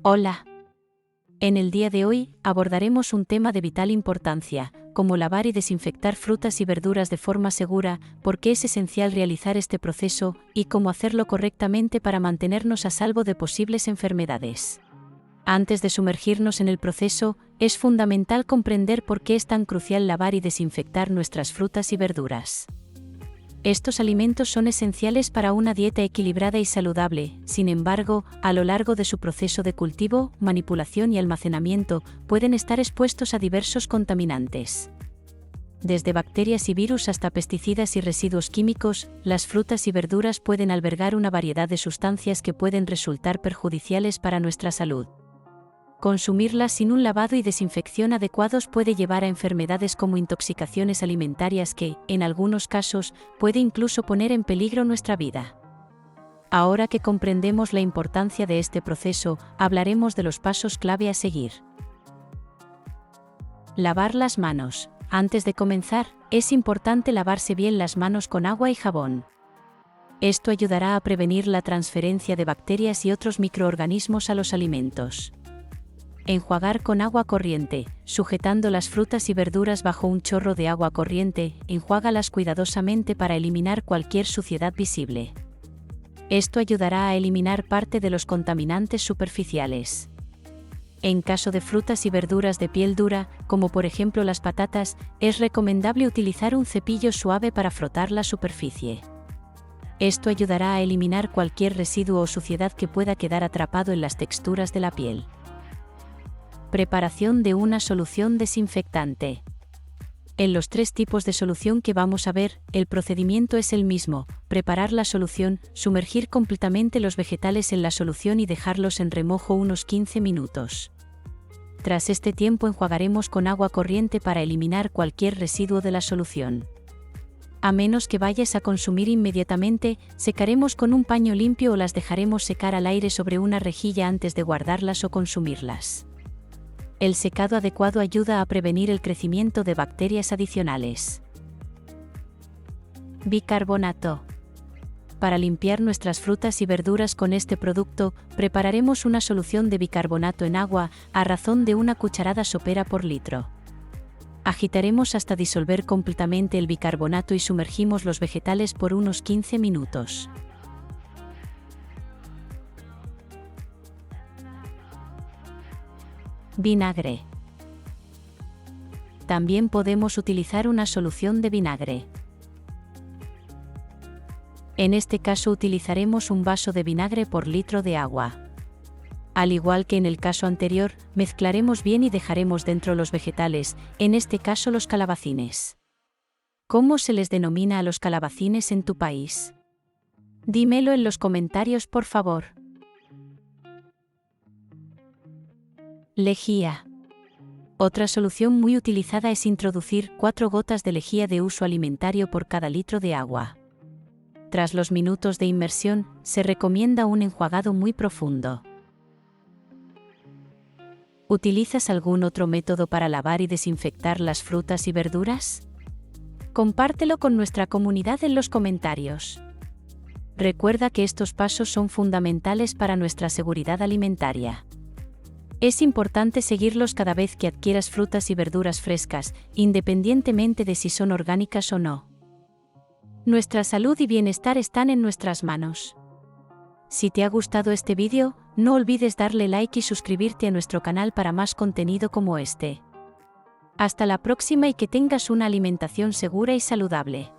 Hola. En el día de hoy abordaremos un tema de vital importancia, cómo lavar y desinfectar frutas y verduras de forma segura, por qué es esencial realizar este proceso y cómo hacerlo correctamente para mantenernos a salvo de posibles enfermedades. Antes de sumergirnos en el proceso, es fundamental comprender por qué es tan crucial lavar y desinfectar nuestras frutas y verduras. Estos alimentos son esenciales para una dieta equilibrada y saludable, sin embargo, a lo largo de su proceso de cultivo, manipulación y almacenamiento, pueden estar expuestos a diversos contaminantes. Desde bacterias y virus hasta pesticidas y residuos químicos, las frutas y verduras pueden albergar una variedad de sustancias que pueden resultar perjudiciales para nuestra salud. Consumirlas sin un lavado y desinfección adecuados puede llevar a enfermedades como intoxicaciones alimentarias que, en algunos casos, puede incluso poner en peligro nuestra vida. Ahora que comprendemos la importancia de este proceso, hablaremos de los pasos clave a seguir. Lavar las manos. Antes de comenzar, es importante lavarse bien las manos con agua y jabón. Esto ayudará a prevenir la transferencia de bacterias y otros microorganismos a los alimentos. Enjuagar con agua corriente. Sujetando las frutas y verduras bajo un chorro de agua corriente, enjuágalas cuidadosamente para eliminar cualquier suciedad visible. Esto ayudará a eliminar parte de los contaminantes superficiales. En caso de frutas y verduras de piel dura, como por ejemplo las patatas, es recomendable utilizar un cepillo suave para frotar la superficie. Esto ayudará a eliminar cualquier residuo o suciedad que pueda quedar atrapado en las texturas de la piel. Preparación de una solución desinfectante. En los tres tipos de solución que vamos a ver, el procedimiento es el mismo: preparar la solución, sumergir completamente los vegetales en la solución y dejarlos en remojo unos 15 minutos. Tras este tiempo enjuagaremos con agua corriente para eliminar cualquier residuo de la solución. A menos que vayas a consumir inmediatamente, secaremos con un paño limpio o las dejaremos secar al aire sobre una rejilla antes de guardarlas o consumirlas. El secado adecuado ayuda a prevenir el crecimiento de bacterias adicionales. Bicarbonato. Para limpiar nuestras frutas y verduras con este producto, prepararemos una solución de bicarbonato en agua, a razón de 1 cucharada sopera por litro. Agitaremos hasta disolver completamente el bicarbonato y sumergimos los vegetales por unos 15 minutos. Vinagre. También podemos utilizar una solución de vinagre. En este caso utilizaremos un vaso de vinagre por litro de agua. Al igual que en el caso anterior, mezclaremos bien y dejaremos dentro los vegetales, en este caso los calabacines. ¿Cómo se les denomina a los calabacines en tu país? Dímelo en los comentarios, por favor. Lejía. Otra solución muy utilizada es introducir 4 gotas de lejía de uso alimentario por cada litro de agua. Tras los minutos de inmersión, se recomienda un enjuagado muy profundo. ¿Utilizas algún otro método para lavar y desinfectar las frutas y verduras? Compártelo con nuestra comunidad en los comentarios. Recuerda que estos pasos son fundamentales para nuestra seguridad alimentaria. Es importante seguirlos cada vez que adquieras frutas y verduras frescas, independientemente de si son orgánicas o no. Nuestra salud y bienestar están en nuestras manos. Si te ha gustado este vídeo, no olvides darle like y suscribirte a nuestro canal para más contenido como este. Hasta la próxima y que tengas una alimentación segura y saludable.